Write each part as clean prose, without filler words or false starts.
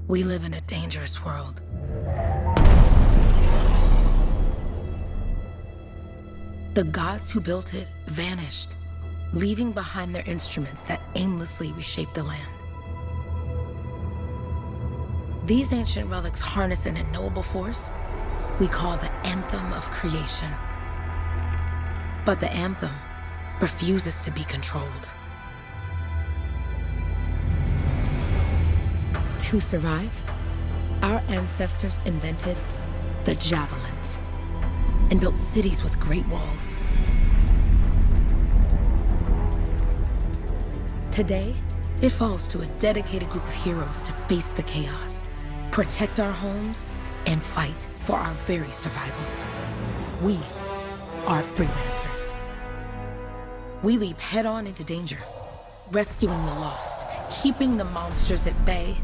We live in a dangerous world. The gods who built it vanished, leaving behind their instruments that aimlessly reshaped the land. These ancient relics harness an unknowable force we call the Anthem of Creation. But the Anthem refuses to be controlled. To survive, our ancestors invented the javelins and built cities with great walls. Today, it falls to a dedicated group of heroes to face the chaos, protect our homes, and fight for our very survival. We are freelancers. We leap head-on into danger, rescuing the lost, keeping the monsters at bay,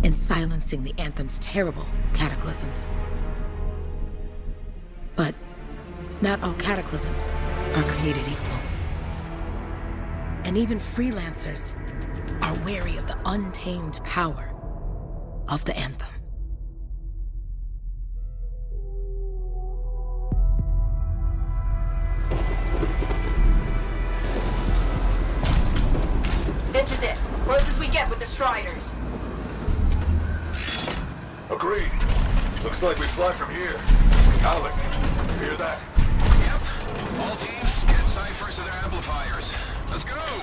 and silencing the Anthem's terrible cataclysms. But not all cataclysms are created equal. And even freelancers are wary of the untamed power of the Anthem. This is it. Close as we get with the Striders. Agreed. Looks like we fly from here. Alec, you hear that? Yep. All teams, get ciphers to their amplifiers. Let's go!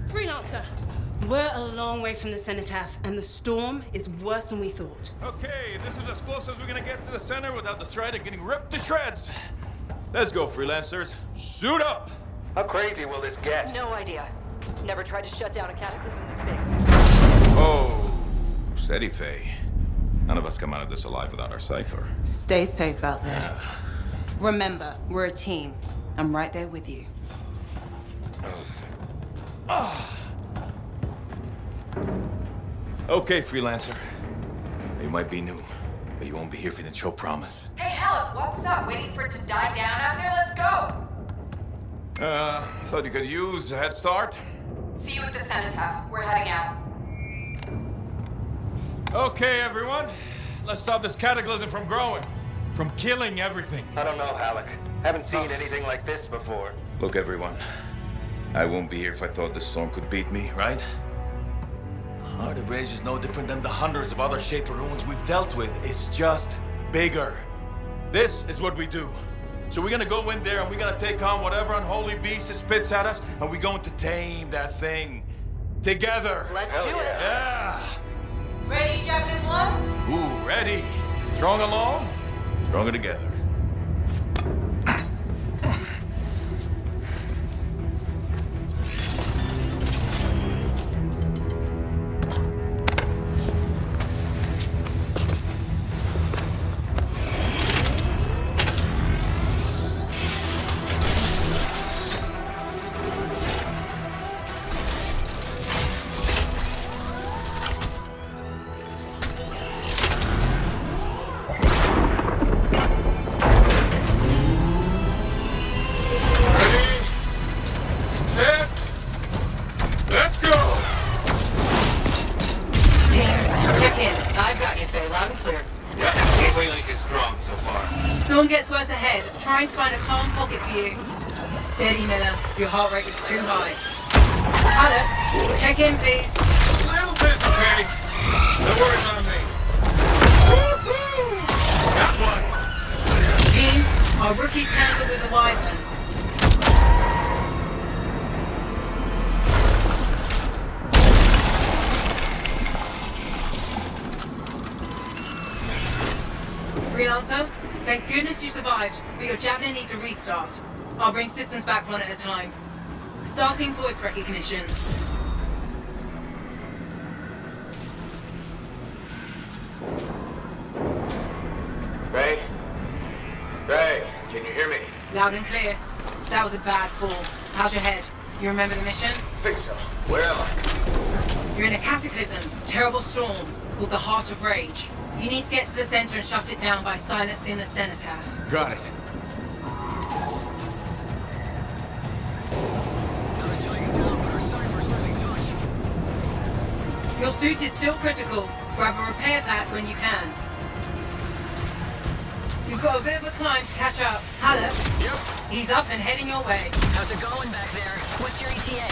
Freelancer! We're a long way from the cenotaph, and the storm is worse than we thought. Okay, this is as close as we're gonna get to the center without the Strider getting ripped to shreds. Let's go, freelancers. Suit up! How crazy will this get? No idea. Never tried to shut down a cataclysm this big. Oh, steady, Faye. None of us come out of this alive without our cipher. Stay safe out there. Remember, we're a team. I'm right there with you. Okay, freelancer. You might be new, but you won't be here if you didn't show promise. Hey, Halleck, what's up? Waiting for it to die down out there? Let's go! Thought you could use a head start. See you at the cenotaph. We're heading out. Okay, everyone. Let's stop this cataclysm from growing, from killing everything. I don't know, Halleck. Haven't seen anything like this before. Look, everyone. I won't be here if I thought this storm could beat me, right? Heart of Rage is no different than the hundreds of other Shaper ruins we've dealt with. It's just bigger. This is what we do. So we're gonna go in there and we're gonna take on whatever unholy beast it spits at us, and we're going to tame that thing. Together. Let's do it. Yeah. Ready, Javelin 1? Ooh, ready. Strong alone, stronger together. Storm gets worse ahead. Trying to find a calm pocket for you. Steady, Miller. Your heart rate is too high. Alec, check in, please. A little busy, Kay. No worries on me. Got one. Team, our rookies handled with the Wyvern. Freelancer, thank goodness you survived, but your Javelin needs a restart. I'll bring systems back one at a time. Starting voice recognition. Ray? Ray, can you hear me? Loud and clear. That was a bad fall. How's your head? You remember the mission? Think so. Where am I? You're in a cataclysm, terrible storm, called the Heart of Rage. You need to get to the center and shut it down by silencing the cenotaph. Got it. suit is still critical. Grab a repair pack when you can. You've got a bit of a climb to catch up. Halleck? Yep. He's up and heading your way. How's it going back there? What's your ETA?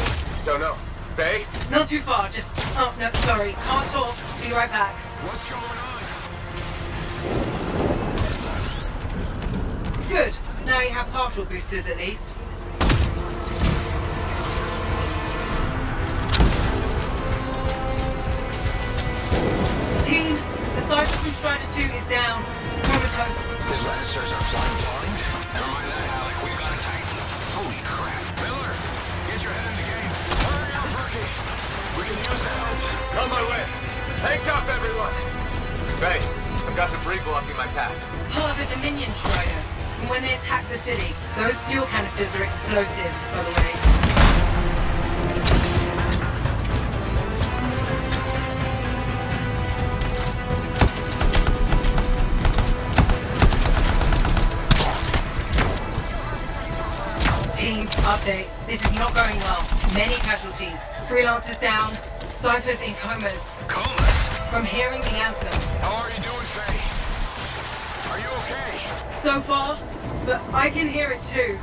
Don't know. Faye? Not too far, just... Oh, no, sorry. Can't talk. Be right back. What's going on? Good. Now you have partial boosters at least. Team, the Cypher from Strider 2 is down. Comatose. His Lannisters are flying blind? Never mind that, Alec. We've got a Titan. Holy crap. Miller, get your head in the game. Hurry up, rookie. We can use the help. On my way. Hang tough, everyone. Faye, I've got debris blocking my path. Part of a Dominion Strider. And when they attack the city, those fuel canisters are explosive, by the way. Team, update. This is not going well. Many casualties. Freelancers down. Cyphers in comas. Comas? From hearing the anthem. How are you doing, Faye? Are you okay? So far, but I can hear it too.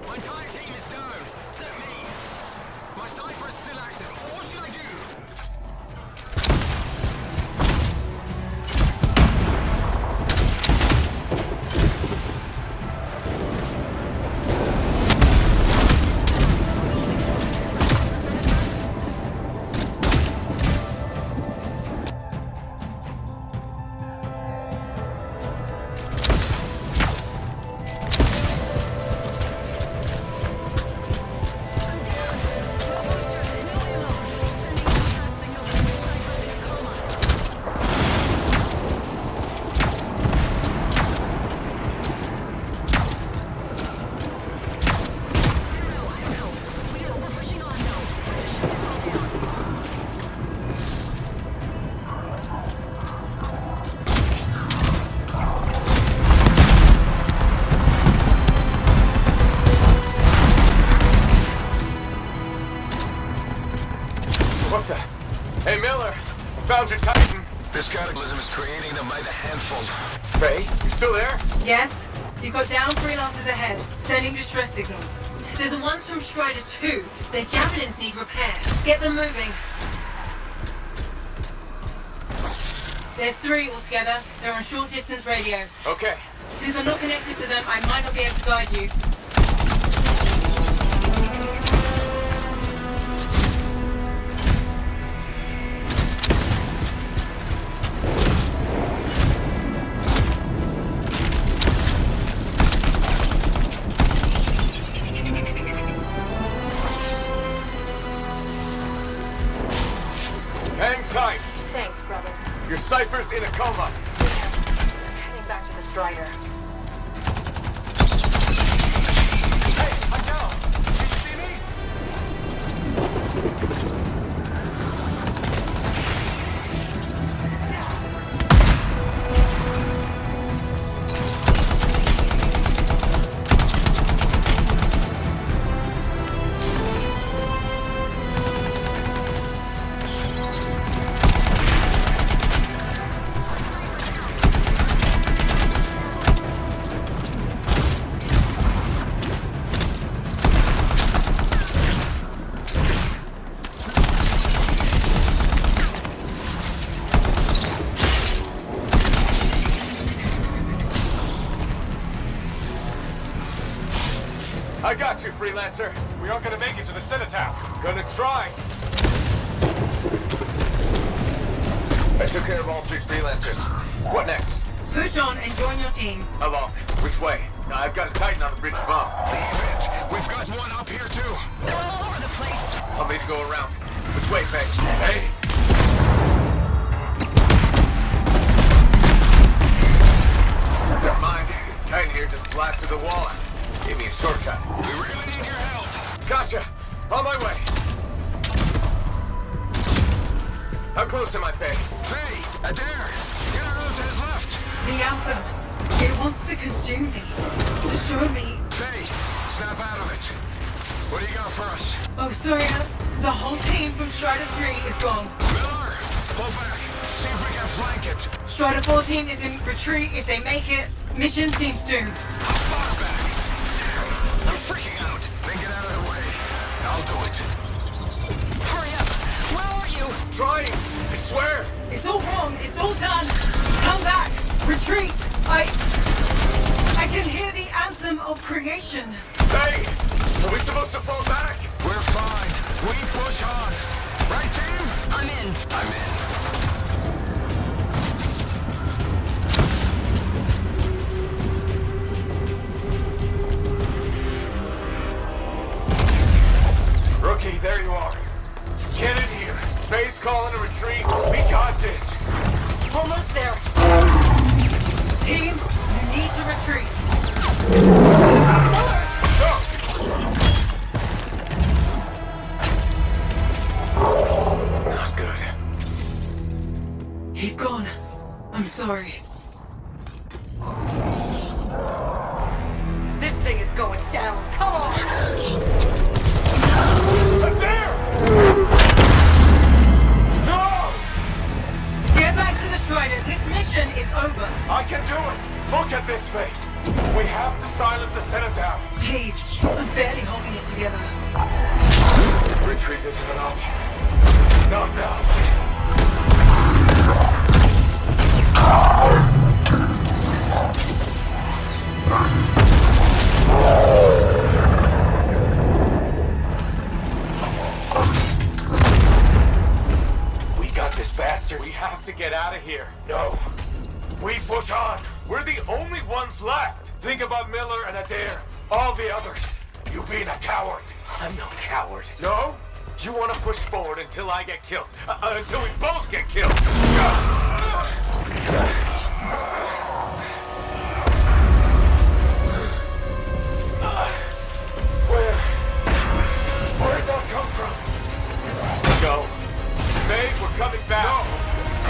My entire team is down, except me. My Cypher is still active. What should I do? What the? Hey, Miller. Found your Titan. This cataclysm is creating them by the handful. Faye, you still there? Yes? You've got down freelancers ahead, sending distress signals. They're the ones from Strider 2. Their javelins need repair. Get them moving. There's 3 altogether. They're on short distance radio. Okay. Since I'm not connected to them, I might not be able to guide you. Hang tight. Thanks, brother. Your Cypher's in a coma. Heading back to the Strider. Hey, I'm down. Can you see me? I got you, freelancer. We aren't gonna make it to the cenotaph. Gonna try. I took care of all 3 freelancers. What next? Push on and join your team. Along. Which way? Now, I've got a Titan on the bridge above. Leave it. We've got one up here, too. They're all over the place. I'll need to go around. Which way, Faye? Hey! Never mind. Titan here just blasted the wall out. Gave me a shortcut. We really need your help. Gotcha! On my way! How close am I, Faye? Faye, Adair, get around to his left. The anthem. It wants to consume me. To show me. Faye, Snap out of it. What do you got for us? Oh, sorry, the whole team from Strider 3 is gone. Miller, pull back. See if we can flank it. Strider 14 is in retreat. If they make it, mission seems doomed. Far back. Damn, I'm freaking out. Then get out of the way. I'll do it. Hurry up! Where are you? Trying! I swear! It's all wrong. It's all done. Come back. Retreat. I can hear the anthem of creation. Hey! Are we supposed to fall back? We're fine. We push on. Right, team? I'm in. I'm in. Rookie, there you are. Get in here. Base calling a retreat. We got this. Almost there. Team, you need to retreat. Not good. He's gone. I'm sorry. This thing is going down. Come on! Adair! No! Get back to the Strider. This mission is over. I can do it! Look at this thing! We have to silence the cenotaph! Please, I'm barely holding it together. Retreat isn't an option. Not now. We got this bastard. We have to get out of here. No. We push on. We're the only ones left. Think about Miller and Adair. All the others. You being a coward. I'm no coward. No? You want to push forward until I get killed. Until we both get killed. Where'd that come from? Go. Babe, we're coming back. No.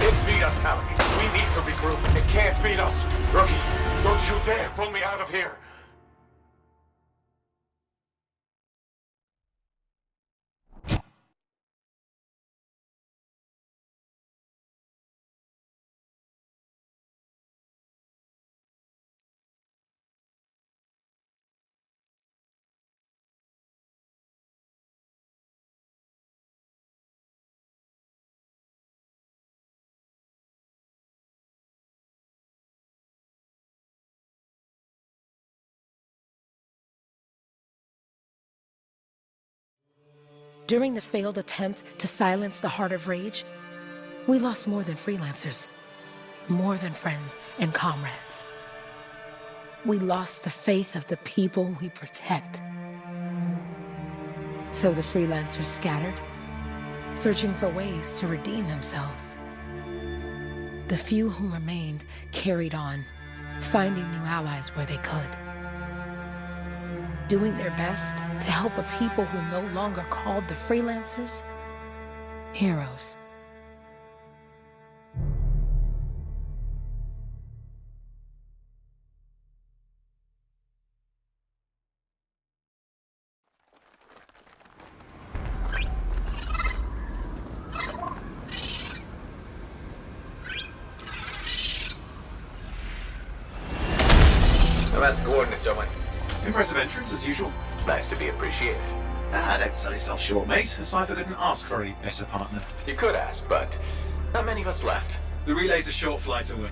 It beat us, Halleck. We need to regroup. It can't beat us. Rookie, don't you dare pull me out of here. During the failed attempt to silence the Heart of Rage, we lost more than freelancers, more than friends and comrades. We lost the faith of the people we protect. So the freelancers scattered, searching for ways to redeem themselves. The few who remained carried on, finding new allies where they could. Doing their best to help a people who no longer called the freelancers heroes. I'm at the coordinates, Owen. Impressive entrance, as usual. Nice to be appreciated. Don't sell yourself short, mate. A cipher couldn't ask for a better partner. You could ask, but not many of us left. The relay's a short flight away.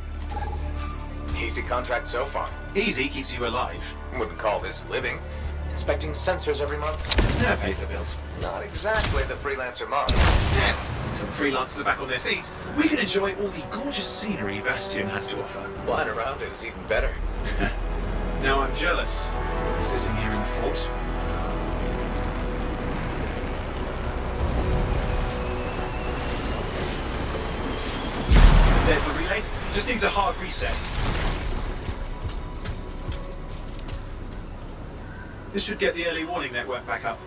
Easy contract so far. Easy keeps you alive. Wouldn't call this living. Inspecting sensors every month? Never pays the bills. Not exactly the freelancer model. Yeah. So the freelancers are back on their feet. We can enjoy all the gorgeous scenery Bastion has to offer. Flying around it is even better. Now I'm jealous, sitting here in the fort. There's the relay. Just needs a hard reset. This should get the early warning network back up.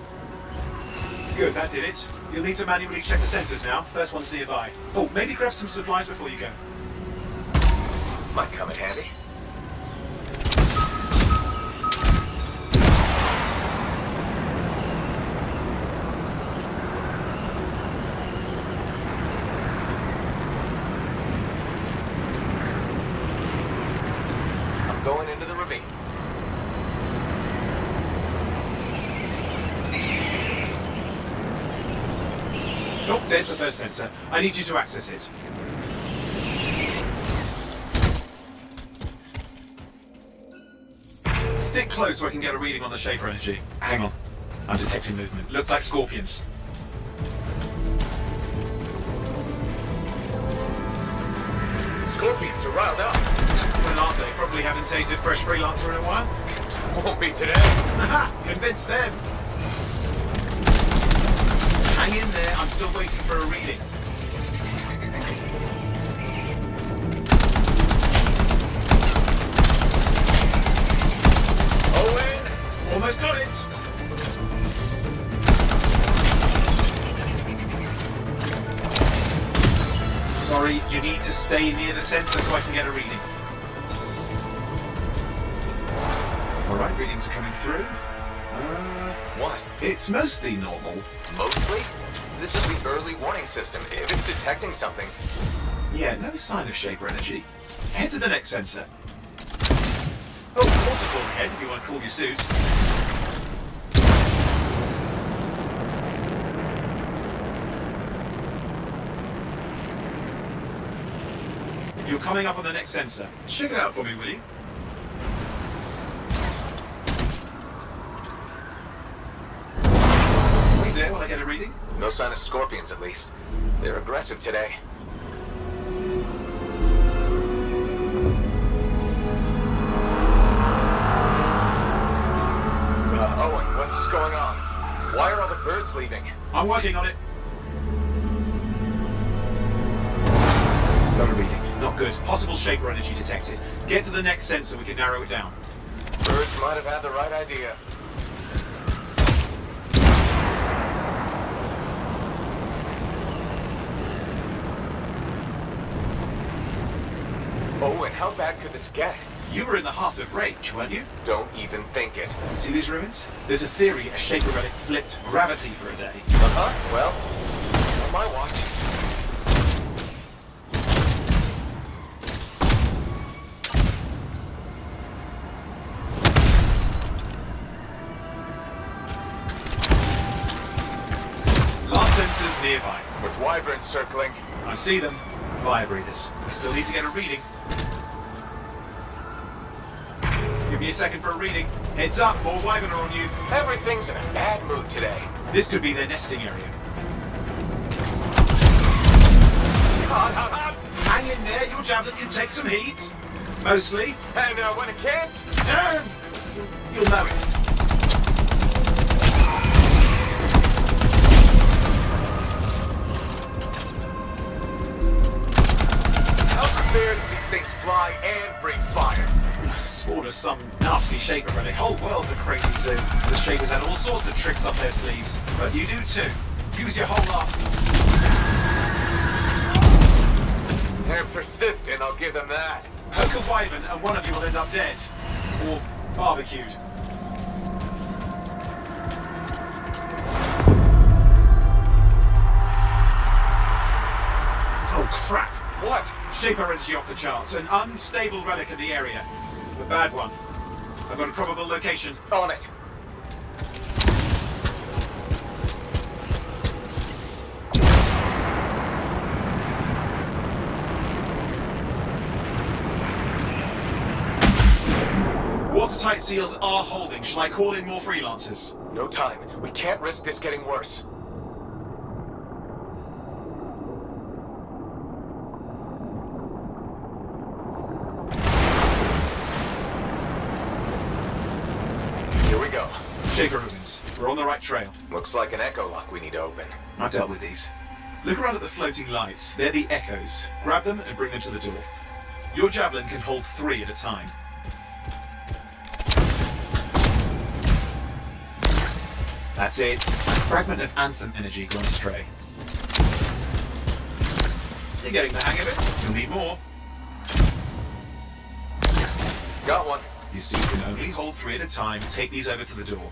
Good, that did it. You'll need to manually check the sensors now. First one's nearby. Oh, maybe grab some supplies before you go. Might come in handy. going into the ravine. Oh, there's the first sensor. I need you to access it. Stick close so I can get a reading on the Shaper energy. Hang on. I'm detecting movement. Looks like scorpions. Scorpions are riled up. Well, aren't they? Probably haven't tasted fresh freelancer in a while. Won't be today. Aha! Convince them. Hang in there. I'm still waiting for a reading. Owen! Almost got it. Sorry, you need to stay near the sensor so I can get a reading. Alright, readings are coming through. What? It's mostly normal. Mostly? This is the early warning system. If it's detecting something... Yeah, no sign of Shaper energy. Head to the next sensor. Oh, waterfall ahead if you want to cool your suit. You're coming up on the next sensor. Check it out for me, will you? Wait there while I get a reading. No sign of scorpions, at least. They're aggressive today. Owen, what's going on? Why are all the birds leaving? I'm working on it. Got a reading. Not good. Possible Shaper energy detected. Get to the next sensor, we can narrow it down. Birds might have had the right idea. Owen, how bad could this get? You were in the heart of rage, weren't you? Don't even think it. See these ruins? There's a theory a Shaper relic flipped gravity for a day. Uh-huh, well, on my watch. Last sensors nearby. With wyverns circling. I see them. Fire breathers. We still need to get a reading. Give me a second for a reading. Heads up, more wyvern are on you. Everything's in a bad mood today. This could be their nesting area. Hang in there, your javelin can take some heat. Mostly. And when it can't? You'll know it. How's it fair that these things fly and breathe fire? Sport of some nasty Shaper relic. Whole world's a crazy zoo. The Shapers had all sorts of tricks up their sleeves. But you do too. Use your whole arsenal. They're persistent, I'll give them that. Poke a wyvern and one of you will end up dead. Or barbecued. Oh crap! What? Shaper energy off the charts. An unstable relic in the area. The bad one. I've got a probable location. On it. Watertight seals are holding. Shall I call in more freelancers? No time. We can't risk this getting worse. Here we go. Shaper ruins. We're on the right trail. Looks like an echo lock we need to open. I've dealt with these. Look around at the floating lights. They're the echoes. Grab them and bring them to the door. Your javelin can hold 3 at a time. That's it. A fragment of Anthem energy gone astray. You're getting the hang of it. You'll need more. Got one. You see, you can only hold 3 at a time. Take these over to the door.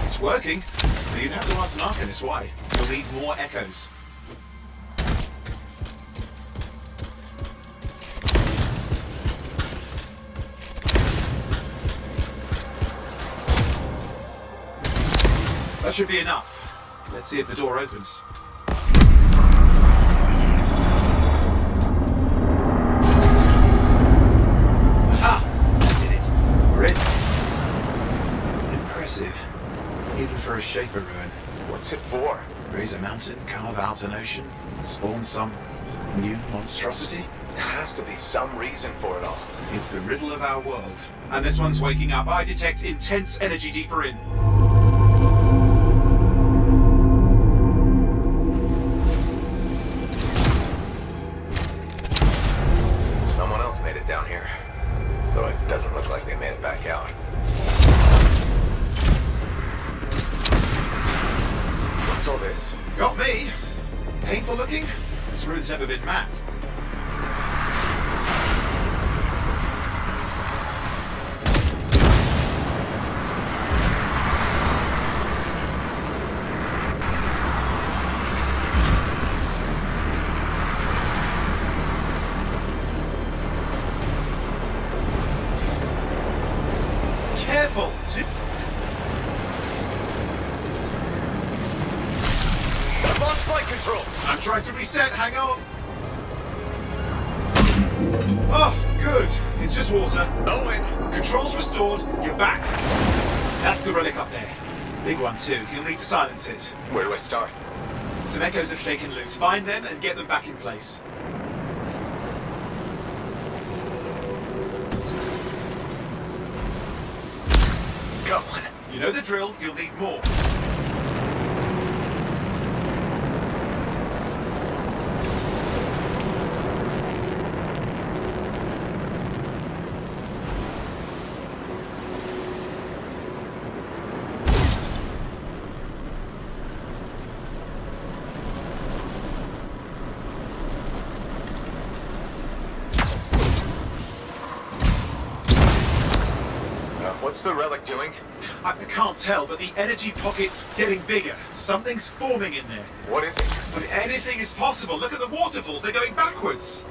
It's working. But you'd have to ask an Arcanist why. You'll need more echoes. That should be enough. Let's see if the door opens. Aha! That did it. We're in. Impressive. Even for a Shaper ruin. What's it for? Raise a mountain, carve out an ocean, spawn some new monstrosity? There has to be some reason for it all. It's the riddle of our world. And this one's waking up. I detect intense energy deeper in. Someone else made it down here. Though it doesn't look like they made it back out. What's all this? Got me. Painful looking? This ruin's never been mapped. Careful! I've lost flight control! I'm trying to reset, hang on! Oh, good. It's just water. Owen! Controls restored, you're back. That's the relic up there. Big one too, you'll need to silence it. Where do I start? Some echoes have shaken loose. Find them and get them back in place. Go on. You know the drill, you'll need more. What's the relic doing? I can't tell, but the energy pocket's getting bigger. Something's forming in there. What is it? But anything is possible. Look at the waterfalls, they're going backwards.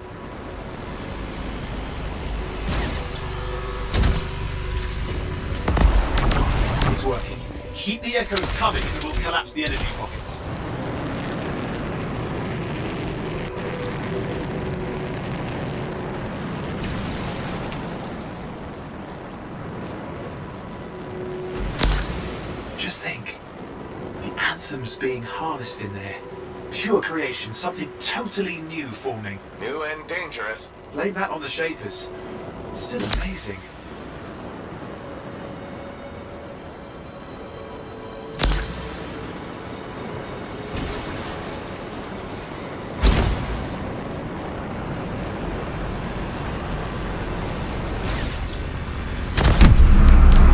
It's working. Keep the echoes coming and we'll collapse the energy pocket. Just think, the anthem's being harnessed in there. Pure creation, something totally new forming. New and dangerous. Blame that on the Shapers. It's still amazing.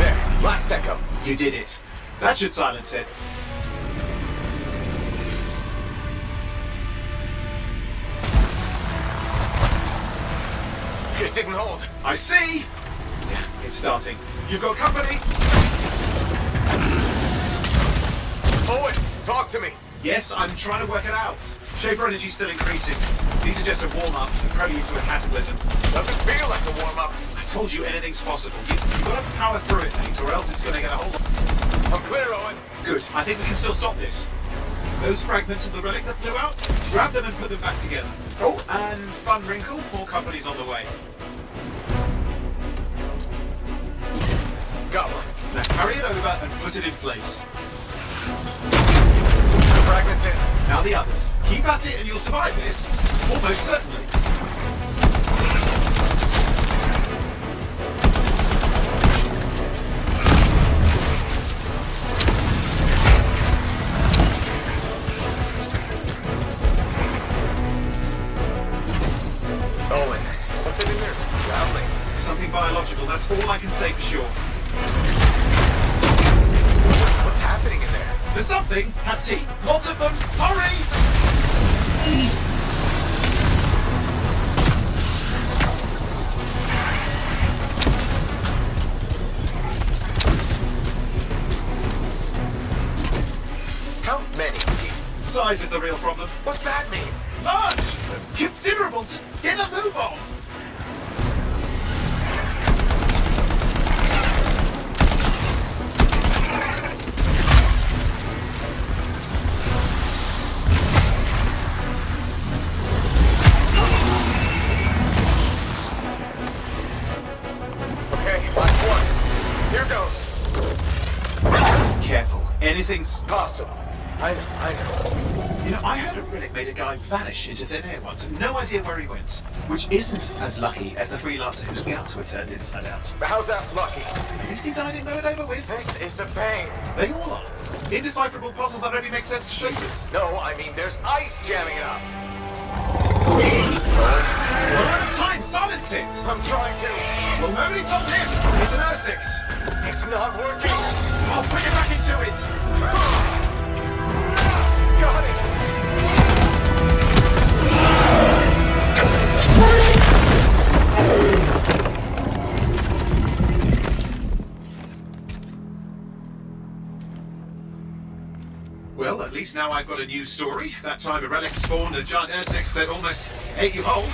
There, last echo. You did it. That should silence it. It didn't hold. I see! It's starting. You've got company! Owen, talk to me. Yes, I'm trying to work it out. Shaper energy's still increasing. These are just a warm-up, a prelude to a cataclysm. Doesn't feel like a warm-up. I told you anything's possible. You've got to power through it, mate, or else it's going to get a hold of... I'm clear, Owen. Good. I think we can still stop this. Those fragments of the relic that blew out, grab them and put them back together. Oh, and fun wrinkle, more company's on the way. Go. Now carry it over and put it in place. Fragments in. Now the others. Keep at it and you'll survive this. Almost certainly. Owen, something in there's growling. Something biological, that's all I can say for sure. What's happening in there? The something has teeth. Lots of them. Hurry! How many teeth? Size is the real problem. What's that mean? Large! Considerable! Just get a move on! Anything's Possible. I know. You know, I heard a relic made a guy vanish into thin air once, and no idea where he went. Which isn't as lucky as the freelancer whose guts were turned inside out. But how's that lucky? At least he died and got it over with. This is a pain. They all are. Indecipherable puzzles that only make sense to shapers. No, I mean there's ice jamming it up. We're out of time, silence it! I'm trying to. Well, nobody told him! It's an R6! It's not working. Oh, put it back into it! Got it. Well, at least now I've got a new story. That time a relic spawned a giant R6 that almost ate you whole.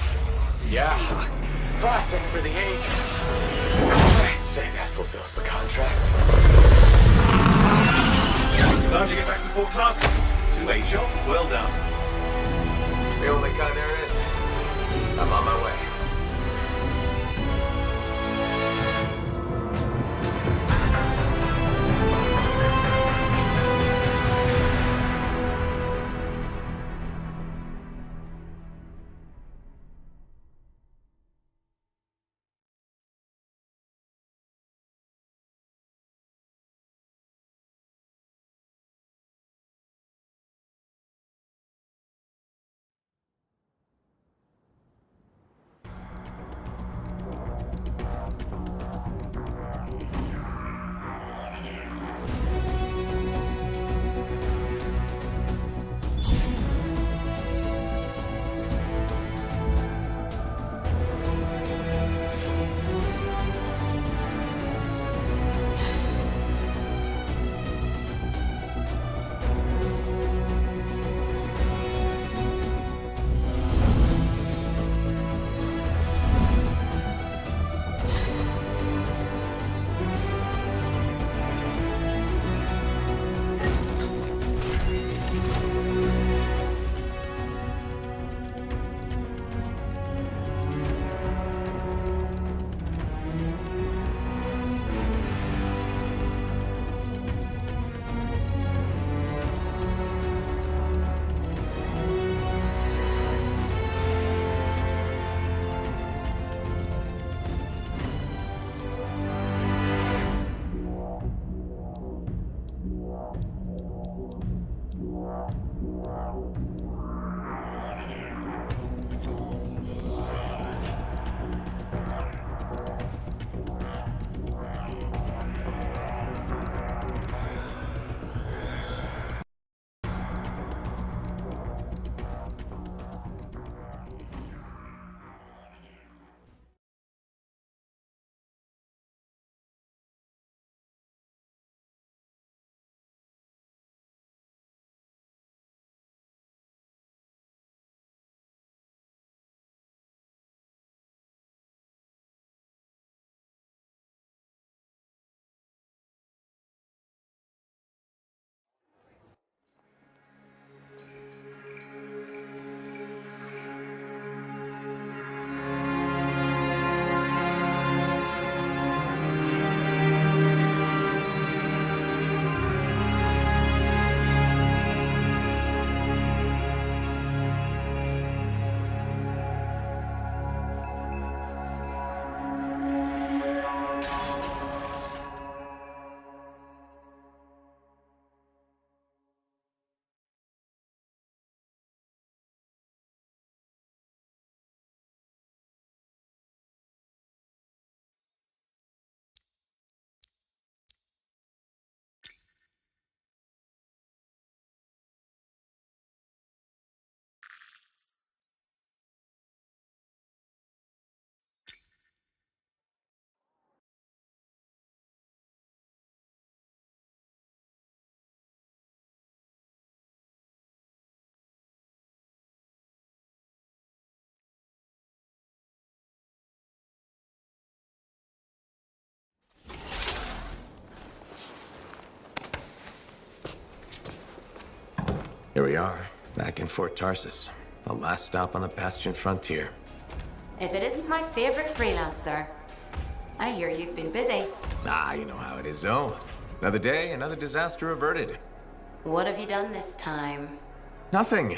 Yeah. Classic for the ages. I'd say that fulfills the contract. Time to get back to Fort Tarsus. To a job well done. The only kind there is. I'm on my way. Here we are, back in Fort Tarsus. The last stop on the Bastion frontier. If it isn't my favorite freelancer. I hear you've been busy. Ah, you know how it is, though. Another day, another disaster averted. What have you done this time? Nothing.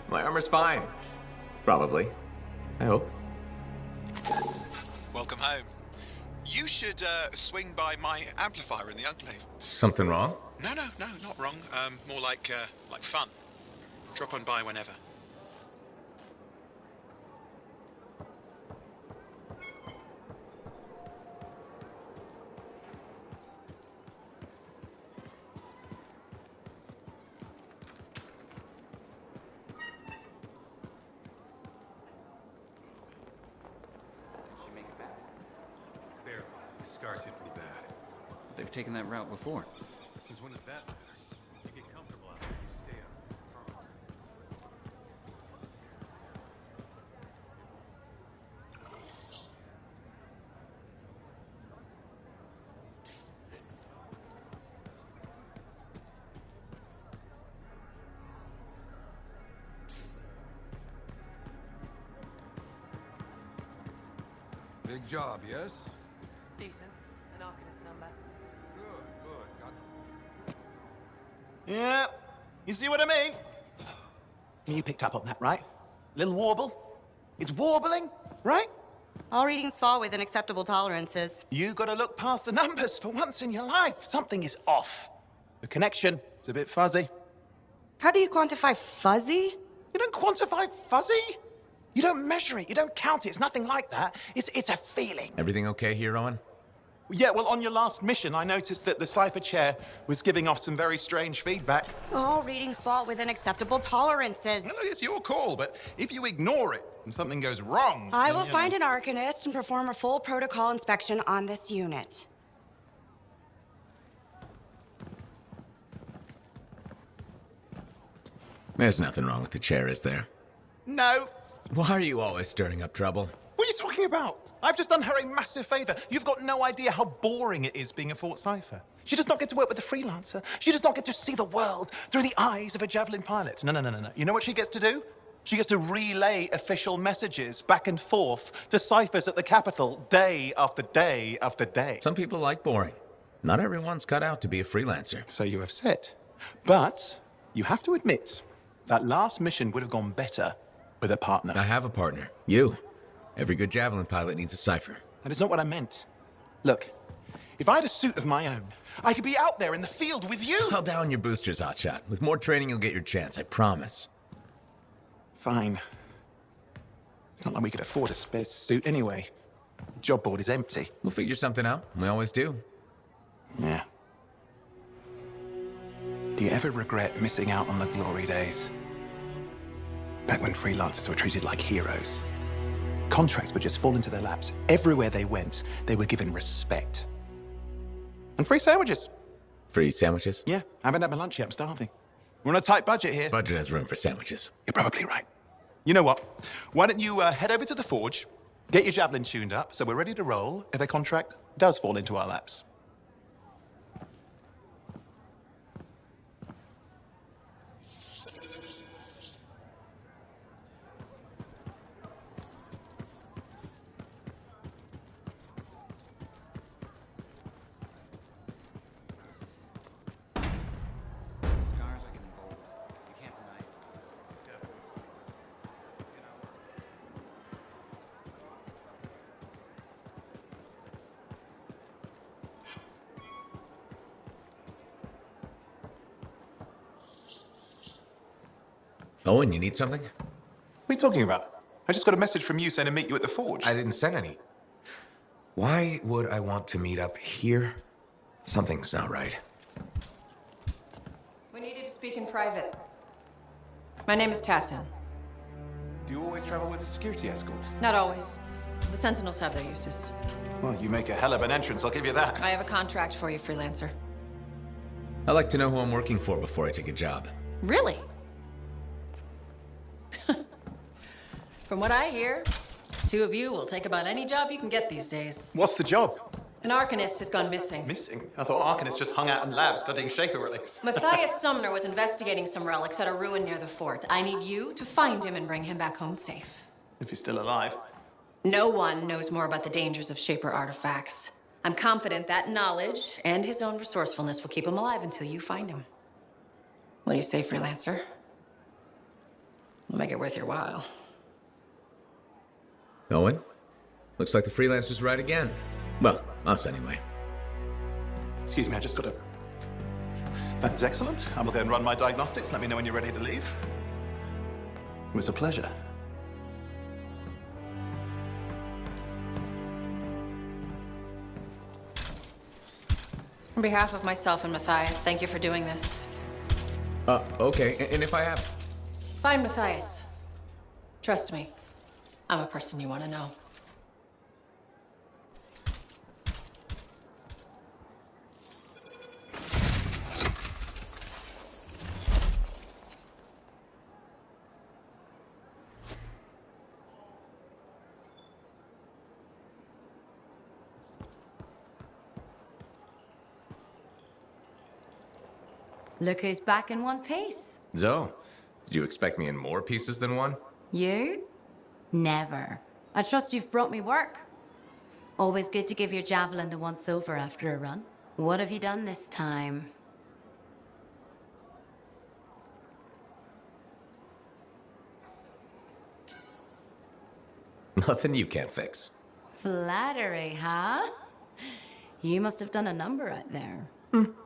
My armor's fine. Probably. I hope. Welcome home. You should swing by my amplifier in the Enclave. Something wrong? No, not wrong. More like fun. Drop on by whenever. Scars hit pretty bad. They've taken that route before. Since when does that matter? You get comfortable out there, you stay up. Big job, yes? Decent. An Arcanist number. Good. Yeah, you see what I mean? You picked up on that, right? Little warble. It's warbling, right? All readings fall within acceptable tolerances. You gotta look past the numbers for once in your life. Something is off. The connection is a bit fuzzy. How do you quantify fuzzy? You don't quantify fuzzy. You don't measure it. You don't count it. It's nothing like that. It's a feeling. Everything okay here, Owen? Yeah, well, on your last mission, I noticed that the Cypher Chair was giving off some very strange feedback. All readings fall within acceptable tolerances. No, it's your call, but if you ignore it and something goes wrong... I will find an Arcanist and perform a full protocol inspection on this unit. There's nothing wrong with the chair, is there? No. Why are you always stirring up trouble? What are you talking about? I've just done her a massive favor. You've got no idea how boring it is being a Fort Cypher. She does not get to work with a freelancer. She does not get to see the world through the eyes of a Javelin pilot. No. You know what she gets to do? She gets to relay official messages back and forth to ciphers at the Capitol day after day after day. Some people like boring. Not everyone's cut out to be a freelancer. So you have said. But you have to admit, that last mission would have gone better with a partner. I have a partner. You. Every good Javelin pilot needs a cipher. That is not what I meant. Look, if I had a suit of my own, I could be out there in the field with you. Call down your boosters, Hotshot. With more training, you'll get your chance, I promise. Fine. It's not like we could afford a spare suit anyway. The job board is empty. We'll figure something out. We always do. Yeah. Do you ever regret missing out on the glory days? Back when freelancers were treated like heroes. Contracts would just fall into their laps. Everywhere they went, they were given respect. And free sandwiches. Free sandwiches? Yeah, I haven't had my lunch yet. I'm starving. We're on a tight budget here. Budget has room for sandwiches. You're probably right. You know what? Why don't you head over to the forge, get your Javelin tuned up, so we're ready to roll if a contract does fall into our laps. Owen, you need something? What are you talking about? I just got a message from you saying to meet you at the forge. I didn't send any. Why would I want to meet up here? Something's not right. We needed to speak in private. My name is Tassin. Do you always travel with a security escort? Not always. The Sentinels have their uses. Well, you make a hell of an entrance, I'll give you that. I have a contract for you, freelancer. I like to know who I'm working for before I take a job. Really? From what I hear, two of you will take about any job you can get these days. What's the job? An Arcanist has gone missing. Missing? I thought Arcanists just hung out in labs studying Shaper relics. Matthias Sumner was investigating some relics at a ruin near the fort. I need you to find him and bring him back home safe. If he's still alive. No one knows more about the dangers of Shaper artifacts. I'm confident that knowledge and his own resourcefulness will keep him alive until you find him. What do you say, freelancer? We'll make it worth your while. Owen? Looks like the freelancer's right again. Well, us anyway. Excuse me, I just got a... That is excellent. I will go and run my diagnostics. Let me know when you're ready to leave. It was a pleasure. On behalf of myself and Matthias, thank you for doing this. Okay. And if I have... Fine, Matthias. Trust me. I'm a person you want to know. Look who's back in one piece. Zoe, did you expect me in more pieces than one? You? Never. I trust you've brought me work. Always good to give your javelin the once-over after a run. What have you done this time? Nothing you can't fix. Flattery, huh? You must have done a number out there.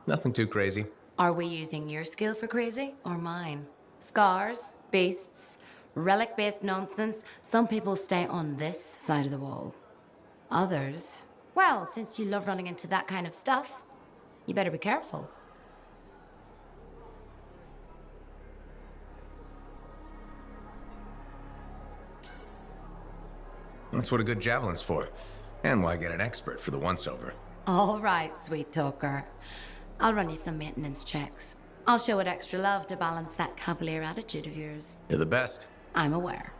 Nothing too crazy. Are we using your skill for crazy or mine? Scars, beasts, relic-based nonsense. Some people stay on this side of the wall. Others, well, since you love running into that kind of stuff, you better be careful. That's what a good javelin's for. And why get an expert for the once-over. All right, sweet talker. I'll run you some maintenance checks. I'll show it extra love to balance that cavalier attitude of yours. You're the best. I'm aware.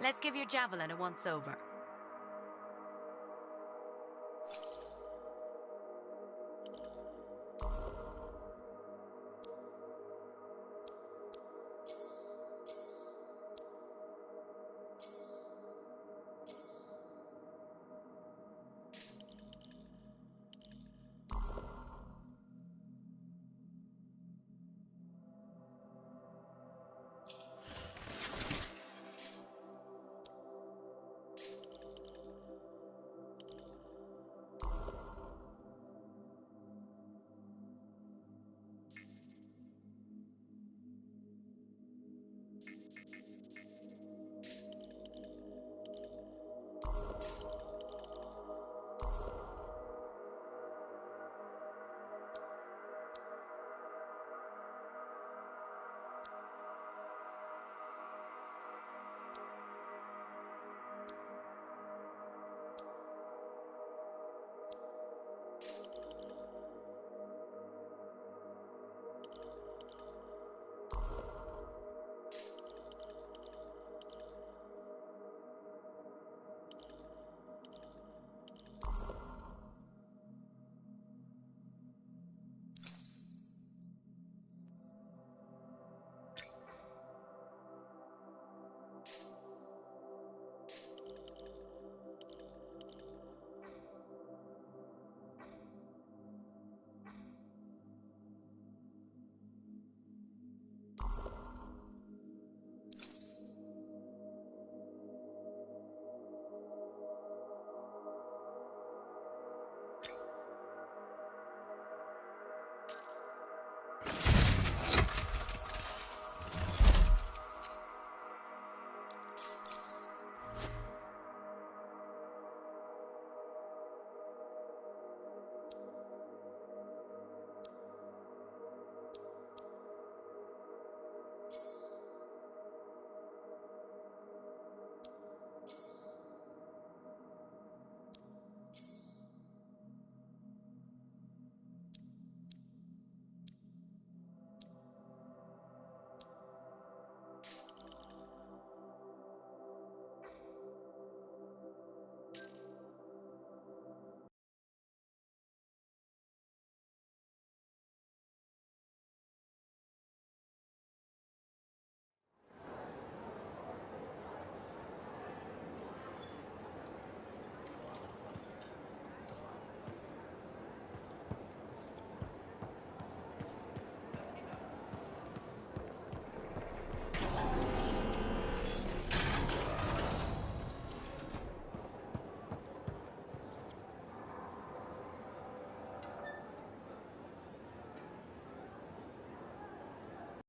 Let's give your javelin a once-over.